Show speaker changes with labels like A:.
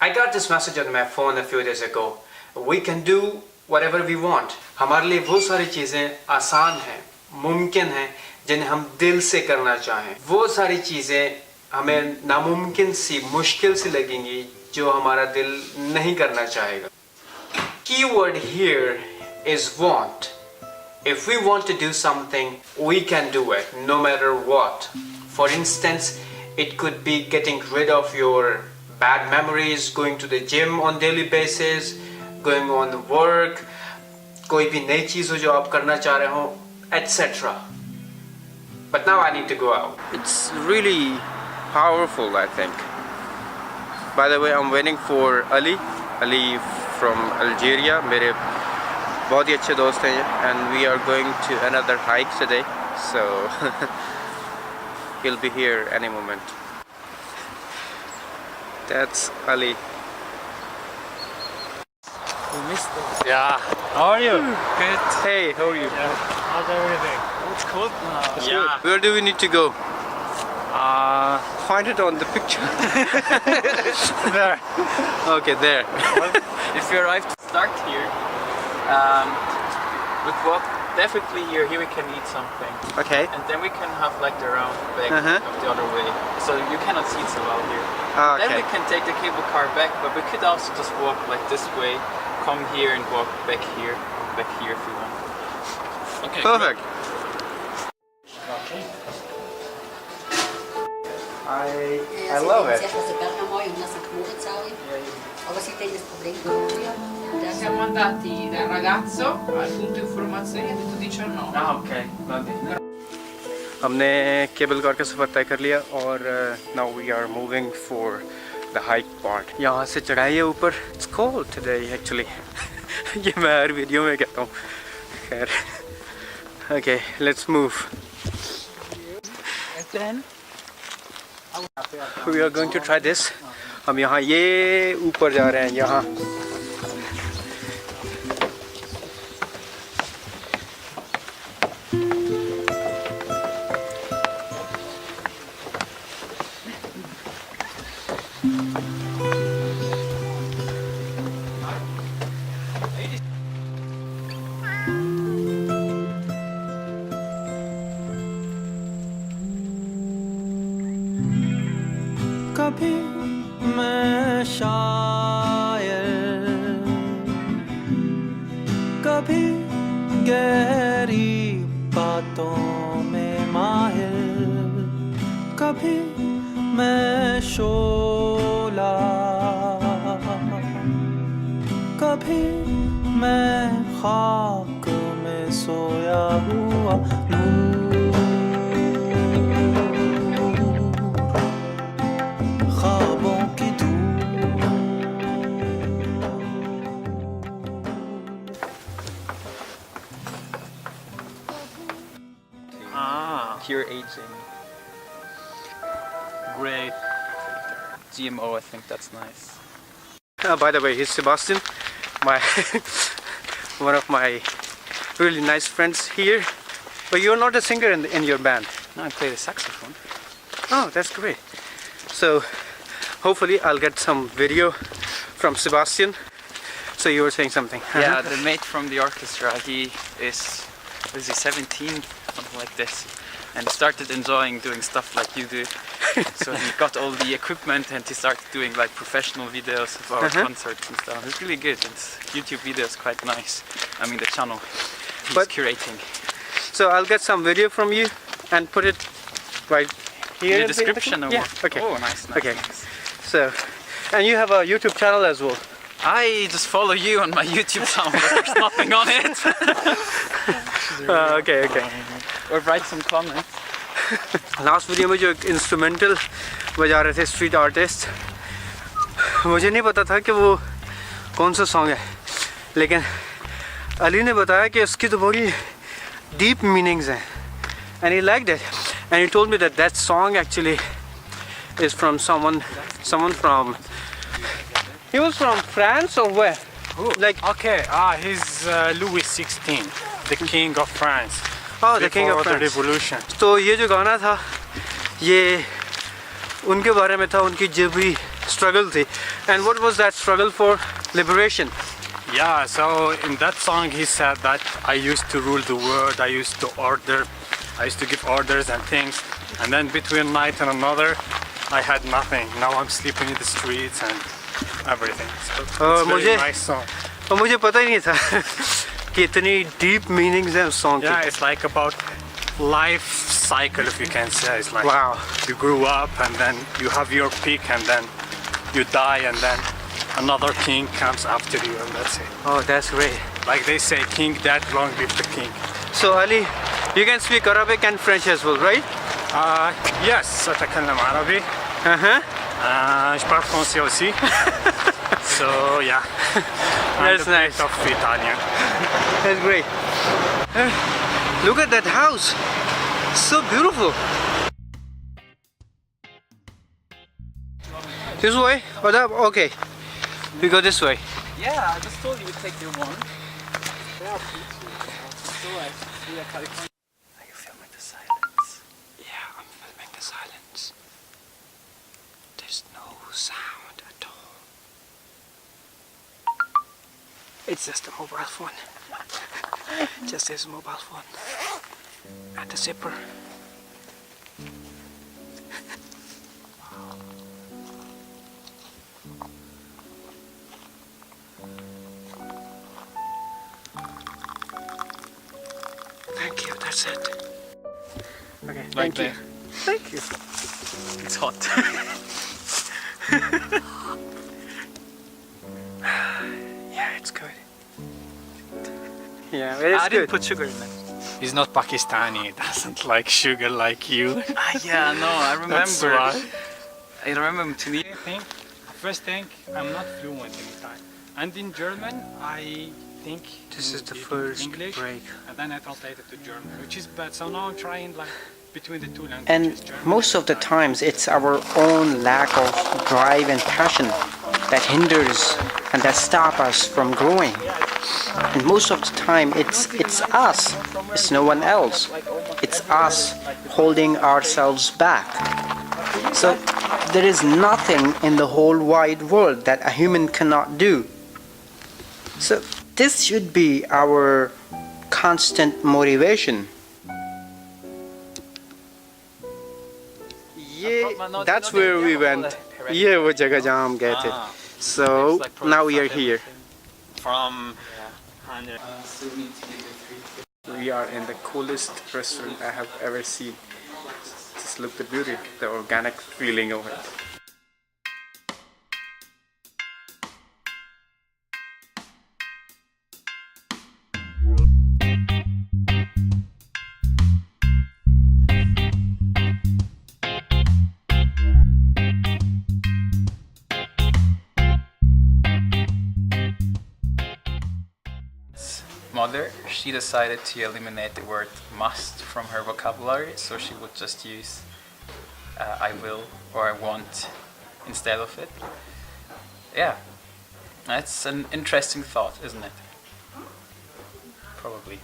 A: I got this message on my phone a few days ago. We can do whatever we want. हमारे लिए वो सारी चीज़ें आसान हैं, मुमकिन हैं, जिन्हें हम दिल से करना चाहें. वो सारी चीज़ें हमें नामुमकिन सी, मुश्किल सी लगेंगी जो हमारा दिल नहीं करना चाहेगा. Keyword here is want. If we want to do something, we can do it, no matter what. For instance, it could be getting rid of your bad memories, going to the gym on daily basis, going on work, कोई भी नई चीज़ हो जो आप करना चाह रहे हो, etc. But now I need to go out. It's really powerful, I think. By the way, I'm waiting for Ali from Algeria. मेरे बहुत ही अच्छे दोस्त हैं, and we are going to another hike today, so he'll be here any moment. That's Ali.
B: We missed it.
C: Yeah.
B: How are you?
C: Good.
A: Hey, how are you?
B: Yeah. How's everything?
C: It's cold now.
A: It's
C: Yeah.
A: good. Where do we need to go? Find it on the picture.
B: There.
A: Okay, there.
C: Well, if you arrive to start here, with what definitely here we can eat something,
A: Okay.
C: and then we can have like the round back of the other way, so you cannot see so well here.
A: Okay.
C: Then we can take the cable car back, but we could also just walk like this way, come here and walk back here if you want. Okay.
A: Perfect. I love it.
D: Siamo andati dal ragazzo al punto informazioni e ha detto 19.
C: Ah, okay.
A: हमने cable car का सफ़र तय कर लिया और now we are moving for the hike part. यहाँ से चढ़ाई है ऊपर. It's cold today actually. ये मैं हर वीडियो में कहता हूँ. खैर. Okay, let's move.
C: And then
A: We are going to try this. हम यहाँ ये ऊपर जा रहे हैं यहाँ.
E: कभी मैं शायर, कभी गहरी बातों में माहिर, कभी मैं शोला, कभी मैं खाक में सोया हुआ
C: Pure aging. Great. GMO, I think that's nice.
A: By the way, he's Sebastian, my one of my really nice friends here. But you're not a singer in your band.
C: No, I play the saxophone.
A: Oh, that's great. So hopefully I'll get some video from Sebastian. So you were saying something.
C: Yeah, the mate from the orchestra, he is 17, something like this. And he started enjoying doing stuff like you do. So he got all the equipment and he started doing like professional videos of our concerts and stuff. It's really good. And his YouTube video is quite nice. I mean the channel he's curating.
A: So I'll get some video from you and put it right here
C: in the description or
A: yeah.
C: what?
A: Okay.
C: Oh, nice.
A: Okay.
C: Nice.
A: So, and you have a YouTube channel as well.
C: I just follow you on my YouTube channel, but there's nothing on it.
A: Okay.
C: Or write some comments.
A: Last video में जो एक instrumental बजा रहे थे street artist, मुझे नहीं पता था कि वो कौन सा सॉन्ग है, लेकिन अली ने बताया कि उसकी तो बड़ी डीप मीनिंग्स हैं, and he liked it, and he told me that that song actually is from someone from, he was from France or where? Like
B: Okay, he's Louis XVI, the king of France.
A: Oh, the king of
B: the
A: France.
B: revolution.
A: तो ये जो गाना था ये उनके बारे में था, उनकी जब भी struggle थी. And what was that struggle for? Liberation.
B: Yeah, so in that song he said that I used to rule the world, I used to give orders and things, and then between night and another I had nothing. Now I'm sleeping in the streets and everything. So it's a very nice song.
A: और मुझे पता ही नहीं था कि इतनी deep meanings हैं उस song की.
B: Yeah, it's like about life cycle, if you can say. It's like
A: Wow.
B: you grew up and then you have your peak and then you die and then another king comes after you and that's it.
A: Oh, that's great.
B: Like they say, king dead, long live the king.
A: So Ali, you can speak Arabic and French as well, right?
B: Yes, أتكلم عربي. Je parle français aussi. So yeah.
A: That's
B: And a
A: nice.
B: bit of Italian.
A: That's great. Look at that house. So beautiful. This way? Or that? Okay. We go this way.
C: Yeah, I just told you would take your one. Are you filming the silence?
A: Yeah, I'm filming the silence. There's no sound at all. It's just a mobile phone. Just this mobile phone. And the zipper. Thank you, that's it. Okay, thank you. Thank you.
C: It's hot.
A: Yeah, it's good. Yeah, it is
C: I
A: good.
C: didn't put sugar in it.
B: He's not Pakistani, he doesn't like sugar like you.
C: Yeah, no, I
B: That's
C: remember.
B: why.
C: I remember in Tunisia.
B: First thing, I'm not fluent in Italian. And in German, I think
A: This is the
B: in
A: first
B: English,
A: break.
B: and then I translated to German, which is bad. So now I'm trying like between the two languages.
A: And
B: German
A: most of the times it's our own lack of drive and passion that hinders and that stop us from growing. And most of the time it's us, it's no one else. It's us holding ourselves back. So there is nothing in the whole wide world that a human cannot do. So this should be our constant motivation. That's where we went. ये वो जगह जहाँ हम गए थे. So now we are here.
B: From we are in the coolest restaurant I have ever seen. Just look the beauty, the organic feeling of it.
C: Mother, she decided to eliminate the word must from her vocabulary, so she would just use I will or I want instead of it. Yeah, that's an interesting thought, isn't it? Probably.